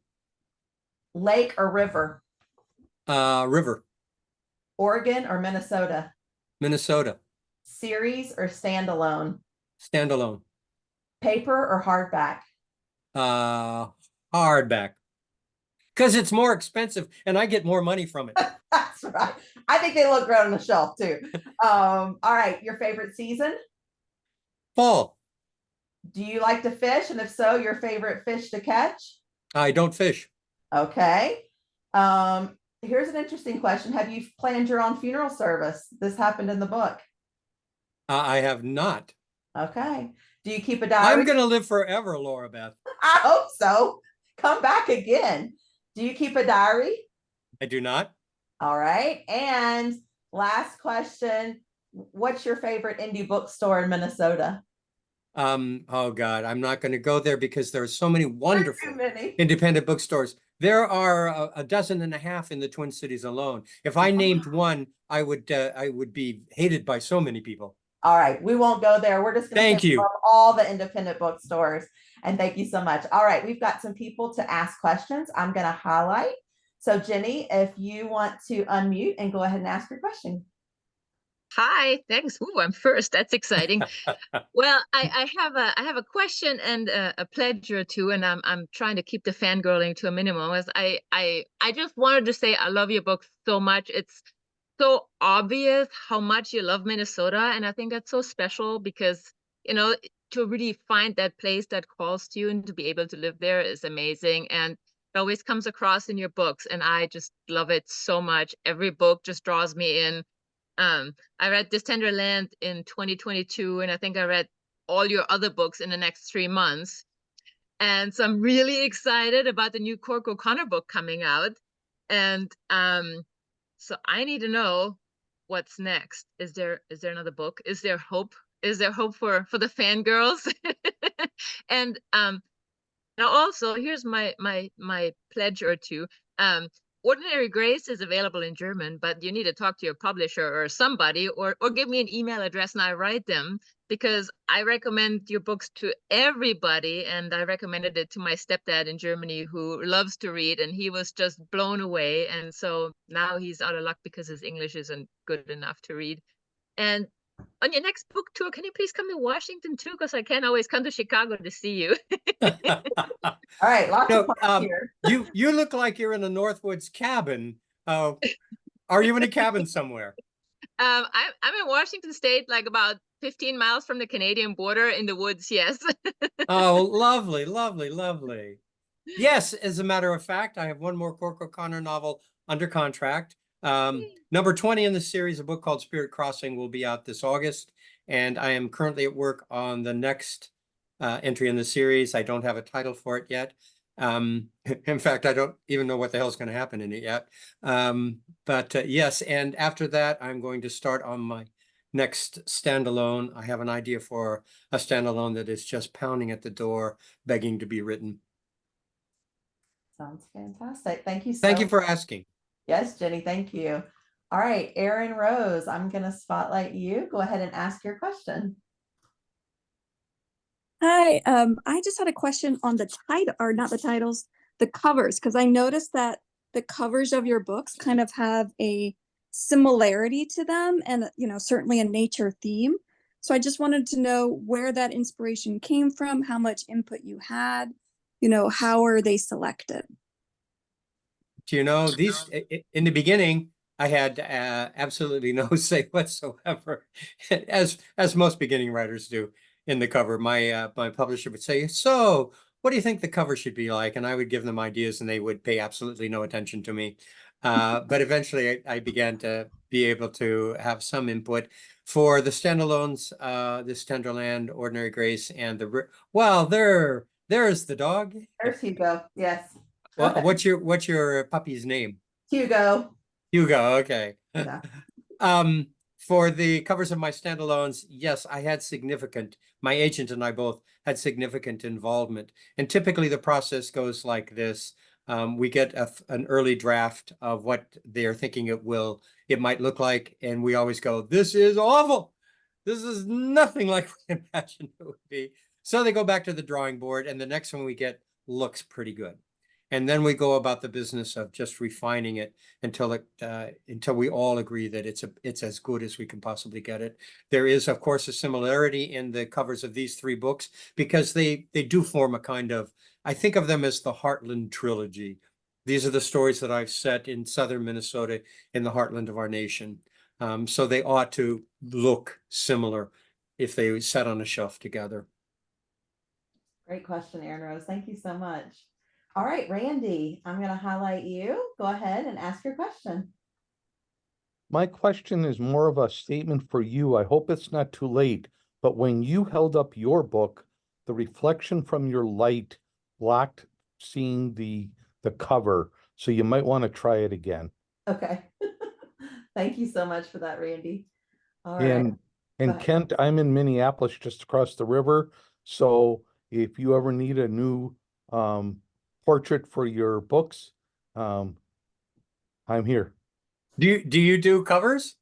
Lake or river? River. Oregon or Minnesota? Minnesota. Series or standalone? Standalone. Paper or hardback? Hardback. Because it's more expensive and I get more money from it. That's right. I think they look great on the shelf too. All right. Your favorite season? Fall. Do you like to fish? And if so, your favorite fish to catch? I don't fish. Okay. Here's an interesting question. Have you planned your own funeral service? This happened in the book. I have not. Okay. Do you keep a diary? I'm going to live forever, Laura Beth. I hope so. Come back again. Do you keep a diary? I do not. All right. And last question. What's your favorite indie bookstore in Minnesota? Oh God, I'm not going to go there because there are so many wonderful independent bookstores. There are a dozen and a half in the Twin Cities alone. If I named one, I would be hated by so many people. All right, we won't go there. We're just going to all the independent bookstores. And thank you so much. All right, we've got some people to ask questions. I'm going to highlight. So Jenny, if you want to unmute and go ahead and ask your question. Hi, thanks. Ooh, I'm first. That's exciting. Well, I have a question and a pledge or two, and I'm trying to keep the fangirling to a minimum. As I just wanted to say I love your book so much. It's so obvious how much you love Minnesota, and I think that's so special because to really find that place that calls to you and to be able to live there is amazing, and it always comes across in your books, and I just love it so much. Every book just draws me in. I read This Tender Land in 2022, and I think I read all your other books in the next 3 months. And so I'm really excited about the new Cork O'Connor book coming out. And so I need to know what's next. Is there another book? Is there hope? Is there hope for the fangirls? And now also here's my pledge or two. Ordinary Grace is available in German, but you need to talk to your publisher or somebody, or give me an email address and I write them, because I recommend your books to everybody, and I recommended it to my stepdad in Germany who loves to read, and he was just blown away. And so now he's out of luck because his English isn't good enough to read. And on your next book tour, can you please come to Washington too? Because I can't always come to Chicago to see you. All right, lots of fun here. You look like you're in a Northwoods cabin. Are you in a cabin somewhere? I'm in Washington State, like about 15 miles from the Canadian border in the woods. Yes. Oh, lovely, lovely, lovely. Yes, as a matter of fact, I have one more Cork O'Connor novel under contract. Number 20 in the series, a book called Spirit Crossing, will be out this August. And I am currently at work on the next entry in the series. I don't have a title for it yet. In fact, I don't even know what the hell's going to happen in it yet. But yes, and after that, I'm going to start on my next standalone. I have an idea for a standalone that is just pounding at the door, begging to be written. Sounds fantastic. Thank you. Thank you for asking. Yes, Jenny, thank you. All right, Erin Rose, I'm going to spotlight you. Go ahead and ask your question. Hi, I just had a question on the title, or not the titles, the covers, because I noticed that the covers of your books kind of have a similarity to them and, certainly a nature theme. So I just wanted to know where that inspiration came from, how much input you had, how are they selected? These in the beginning, I had absolutely no say whatsoever, as most beginning writers do. in the cover. My publisher would say, "So, what do you think the cover should be like?" And I would give them ideas, and they would pay absolutely no attention to me. But eventually, I began to be able to have some input for the standalones, this Tenderland, Ordinary Grace, and well, there's the dog. There's Hugo. Yes. Well, what's your puppy's name? Hugo. Hugo. Okay. Yeah. For the covers of my standalones, yes, my agent and I both had significant involvement. And typically the process goes like this. We get an early draft of what they're thinking it might look like. And we always go, "This is awful. This is nothing like we imagined it would be." So they go back to the drawing board, and the next one we get looks pretty good. And then we go about the business of just refining it until we all agree that it's as good as we can possibly get it. There is, of course, a similarity in the covers of these three books because they do form a kind of, I think of them as the Heartland trilogy. These are the stories that I've set in southern Minnesota in the heartland of our nation. So they ought to look similar if they sat on a shelf together. Great question, Erin Rose. Thank you so much. All right, Randy, I'm going to highlight you. Go ahead and ask your question. My question is more of a statement for you. I hope it's not too late, but when you held up your book, the reflection from your light blocked seeing the cover. So you might want to try it again. Okay. Thank you so much for that, Randy. All right. And Kent, I'm in Minneapolis, just across the river. So if you ever need a new portrait for your books, I'm here. Do you do covers?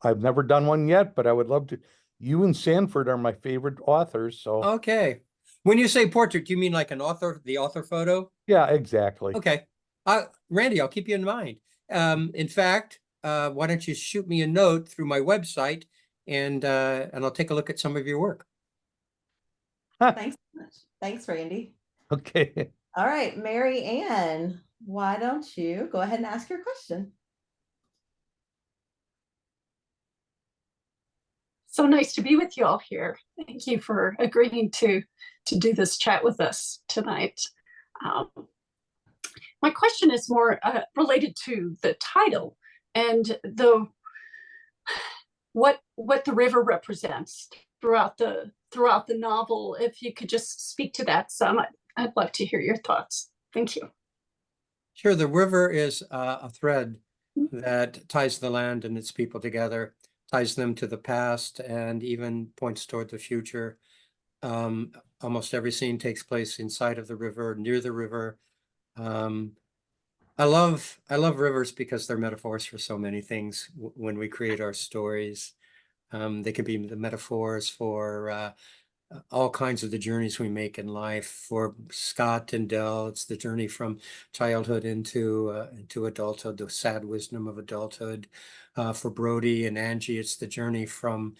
I've never done one yet, but I would love to. You and Sanford are my favorite authors, so. Okay. When you say portrait, do you mean like the author photo? Yeah, exactly. Okay. Randy, I'll keep you in mind. In fact, why don't you shoot me a note through my website and I'll take a look at some of your work. Thanks so much. Thanks, Randy. Okay. All right, Mary Ann, why don't you go ahead and ask your question? So nice to be with you all here. Thank you for agreeing to do this chat with us tonight. My question is more related to the title and what the river represents throughout the novel. If you could just speak to that some, I'd love to hear your thoughts. Thank you. Sure. The river is a thread that ties the land and its people together, ties them to the past, and even points toward the future. Almost every scene takes place inside of the river, near the river. I love rivers because they're metaphors for so many things when we create our stories. They can be the metaphors for all kinds of the journeys we make in life. For Scott and Dell, it's the journey from childhood into adulthood, the sad wisdom of adulthood. For Brody and Angie, it's the journey from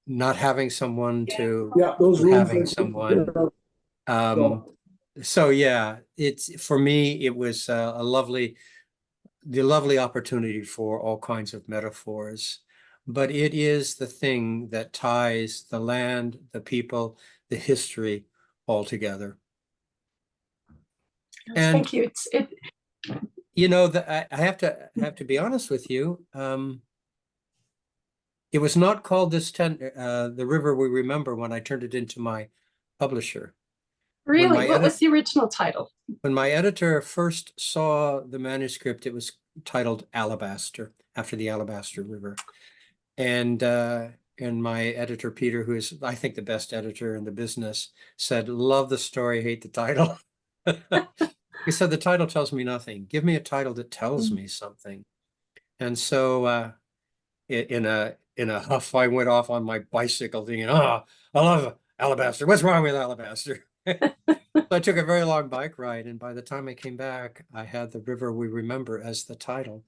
not having someone to having someone. So yeah, for me, it was the lovely opportunity for all kinds of metaphors. But it is the thing that ties the land, the people, the history all together. And thank you. You know, I have to be honest with you. It was not called The River We Remember when I turned it into my publisher. Really? What was the original title? When my editor first saw the manuscript, it was titled Alabaster, after the Alabaster River. And my editor, Peter, who is, I think, the best editor in the business, said, "Love the story, hate the title." He said, "The title tells me nothing. Give me a title that tells me something." And so in a huff, I went off on my bicycle thinking, "Oh, I love Alabaster. What's wrong with Alabaster?" So I took a very long bike ride, and by the time I came back, I had The River We Remember as the title.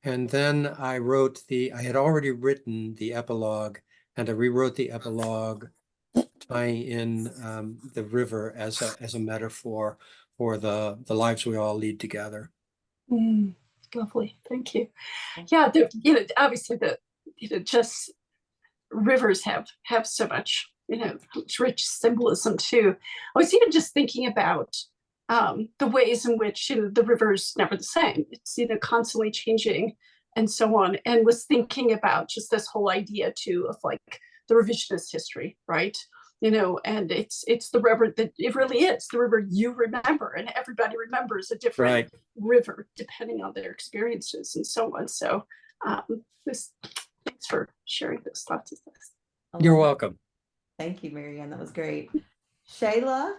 And then I had already written the epilogue, and I rewrote the epilogue, tying in the river as a metaphor for the lives we all lead together. Lovely, thank you. Yeah, obviously just rivers have so much, much rich symbolism too. I was even just thinking about the ways in which the river's never the same. It's constantly changing and so on. And was thinking about just this whole idea too of like the revisionist history, right? And it's the river that it really is the river you remember, and everybody remembers a different Right. river depending on their experiences and so on. So thanks for sharing those thoughts with us. You're welcome. Thank you, Marianne. That was great. Shayla,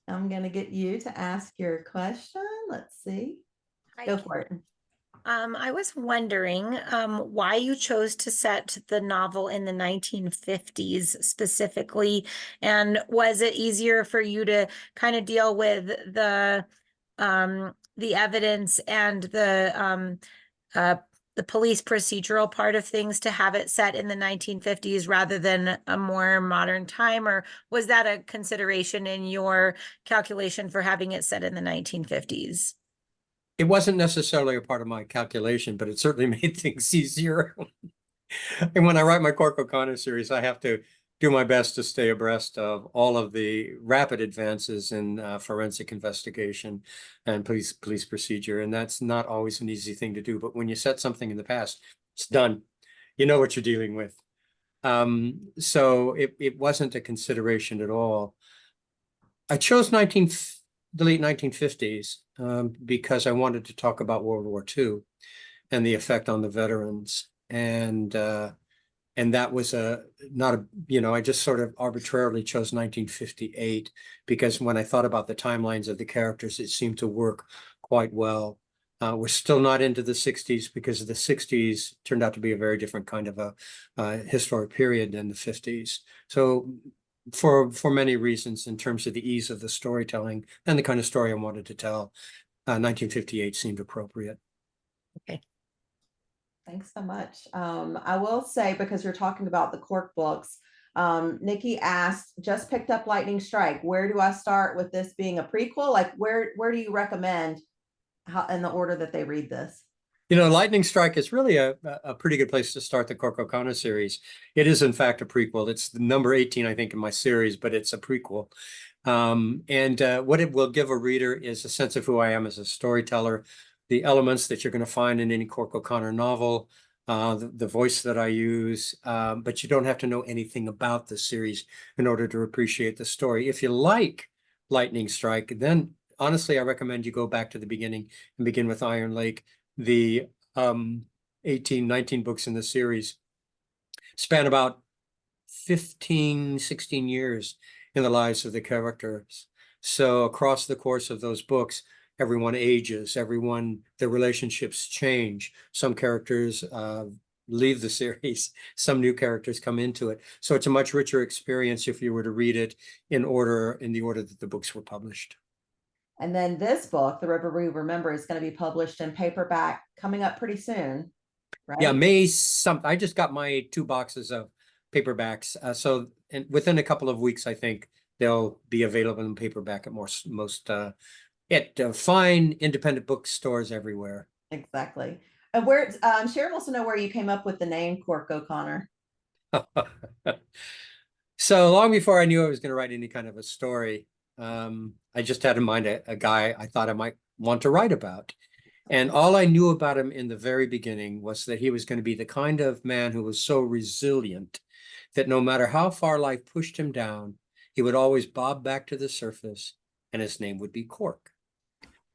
I'm going to get you to ask your question. Let's see. Go for it. I was wondering why you chose to set the novel in the 1950s specifically, and was it easier for you to kind of deal with the evidence and the police procedural part of things to have it set in the 1950s rather than a more modern time, or was that a consideration in your calculation for having it set in the 1950s? It wasn't necessarily a part of my calculation, but it certainly made things easier. And when I write my Cork O'Connor series, I have to do my best to stay abreast of all of the rapid advances in forensic investigation and police procedure. And that's not always an easy thing to do. But when you set something in the past, it's done. You know what you're dealing with. So it wasn't a consideration at all. I chose the late 1950s because I wanted to talk about World War II and the effect on the veterans. And that was I just sort of arbitrarily chose 1958 because when I thought about the timelines of the characters, it seemed to work quite well. We're still not into the 60s because the 60s turned out to be a very different kind of a historic period than the 50s. So for many reasons, in terms of the ease of the storytelling and the kind of story I wanted to tell, 1958 seemed appropriate. Okay. Thanks so much. I will say, because you're talking about the Cork books, Nikki asked, just picked up Lightning Strike. Where do I start with this being a prequel? Like, where do you recommend in the order that they read this? Lightning Strike is really a pretty good place to start the Cork O'Connor series. It is, in fact, a prequel. It's the number 18, I think, in my series, but it's a prequel. And what it will give a reader is a sense of who I am as a storyteller, the elements that you're going to find in any Cork O'Connor novel, the voice that I use, but you don't have to know anything about the series in order to appreciate the story. If you like Lightning Strike, then honestly, I recommend you go back to the beginning and begin with Iron Lake. The 18, 19 books in the series span about 15, 16 years in the lives of the characters. So across the course of those books, everyone ages, their relationships change. Some characters leave the series, some new characters come into it. So it's a much richer experience if you were to read it in the order that the books were published. And then this book, The River We Remember, is going to be published in paperback coming up pretty soon, right? Yeah, I just got my 2 boxes of paperbacks. So within a couple of weeks, I think they'll be available in paperback at most fine independent bookstores everywhere. Exactly. And Sharon wants to know where you came up with the name Cork O'Connor. So long before I knew I was going to write any kind of a story, I just had in mind a guy I thought I might want to write about. And all I knew about him in the very beginning was that he was going to be the kind of man who was so resilient that no matter how far life pushed him down, he would always bob back to the surface, and his name would be Cork.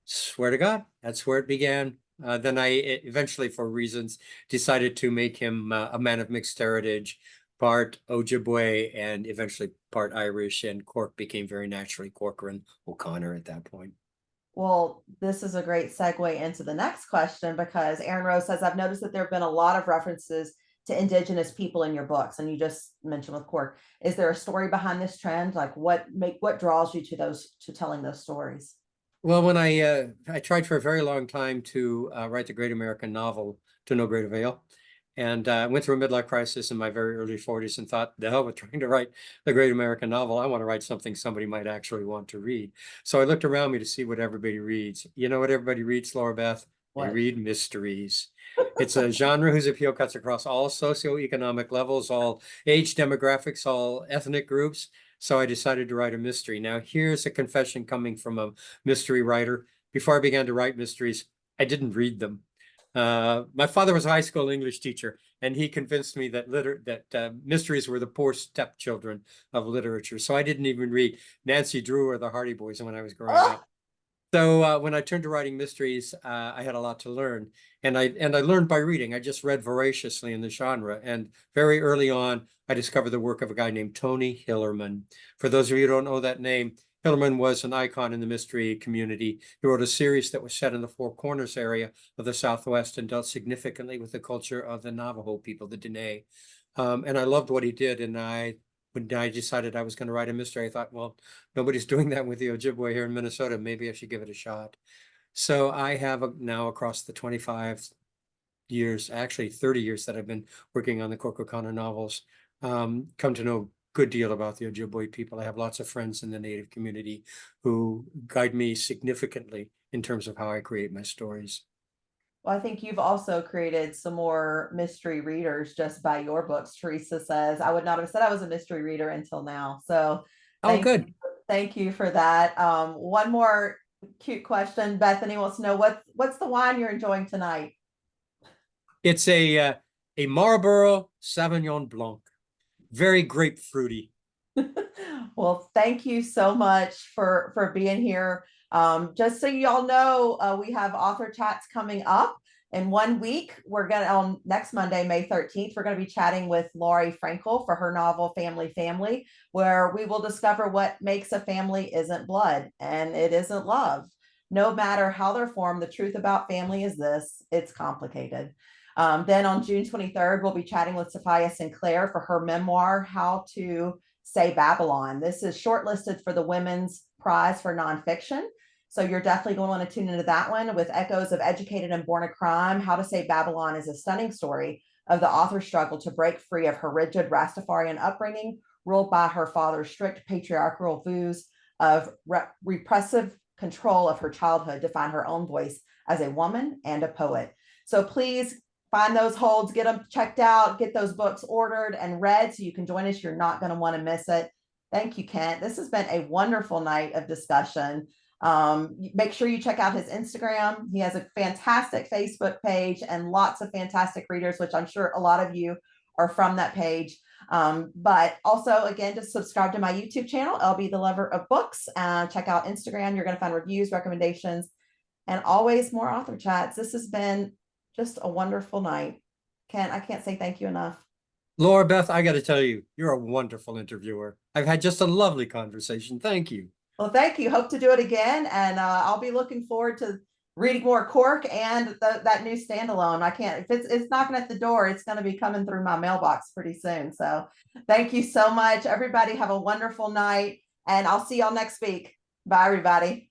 Swear to God, that's where it began. Then I eventually, for reasons, decided to make him a man of mixed heritage, part Ojibwe and eventually part Irish, and Cork became very naturally Corker and O'Connor at that point. Well, this is a great segue into the next question, because Aaron Rose says, I've noticed that there have been a lot of references to Indigenous people in your books, and you just mentioned with Cork. Is there a story behind this trend? Like what draws you to telling those stories? Well, when I tried for a very long time to write the great American novel to no great avail, and went through a midlife crisis in my very early 40s and thought, the hell with trying to write the great American novel. I want to write something somebody might actually want to read. So I looked around me to see what everybody reads. You know what everybody reads, Laura Beth? They read mysteries. It's a genre whose appeal cuts across all socioeconomic levels, all age demographics, all ethnic groups. So I decided to write a mystery. Now, here's a confession coming from a mystery writer. Before I began to write mysteries, I didn't read them. My father was a high school English teacher, and he convinced me that mysteries were the poor stepchildren of literature. So I didn't even read Nancy Drew or the Hardy Boys when I was growing up. So when I turned to writing mysteries, I had a lot to learn, and I learned by reading. I just read voraciously in the genre, and very early on, I discovered the work of a guy named Tony Hillerman. For those of you who don't know that name, Hillerman was an icon in the mystery community. He wrote a series that was set in the Four Corners area of the Southwest and dealt significantly with the culture of the Navajo people, the Dene. And I loved what he did, and when I decided I was going to write a mystery, I thought, well, nobody's doing that with the Ojibwe here in Minnesota. Maybe I should give it a shot. So I have now across the 25 years, actually 30 years that I've been working on the Coquihalla novels, come to know a good deal about the Ojibwe people. I have lots of friends in the Native community who guide me significantly in terms of how I create my stories. Well, I think you've also created some more mystery readers just by your books. Teresa says, I would not have said I was a mystery reader until now. So Good. Thank you for that. One more cute question. Bethany wants to know what's the wine you're enjoying tonight? It's a Marlborough Sauvignon Blanc, very grapefruity. Well, thank you so much for being here. Just so y'all know, we have author chats coming up in 1 week. We're gonna on next Monday, May 13th, we're gonna be chatting with Laurie Frankel for her novel Family, where we will discover what makes a family isn't blood and it isn't love. No matter how they're formed, the truth about family is this: it's complicated. Then on June 23rd, we'll be chatting with Sophia Sinclair for her memoir, How to Say Babylon. This is shortlisted for the Women's Prize for Nonfiction. So you're definitely going to want to tune into that one. With echoes of Educated and Born a Crime, How to Say Babylon is a stunning story of the author's struggle to break free of her rigid Rastafarian upbringing, ruled by her father's strict patriarchal views of repressive control of her childhood to find her own voice as a woman and a poet. So please find those holds, get them checked out, get those books ordered and read so you can join us. You're not going to want to miss it. Thank you, Kent. This has been a wonderful night of discussion. Make sure you check out his Instagram. He has a fantastic Facebook page and lots of fantastic readers, which I'm sure a lot of you are from that page. But also, again, just subscribe to my YouTube channel, LB the Lover of Books. Check out Instagram. You're going to find reviews, recommendations, and always more author chats. This has been just a wonderful night. Kent, I can't say thank you enough. Laura Beth, I got to tell you, you're a wonderful interviewer. I've had just a lovely conversation. Thank you. Well, thank you. Hope to do it again. And I'll be looking forward to reading more Cork and that new standalone. I can't, if it's knocking at the door, it's going to be coming through my mailbox pretty soon. So thank you so much. Everybody have a wonderful night, and I'll see y'all next week. Bye, everybody.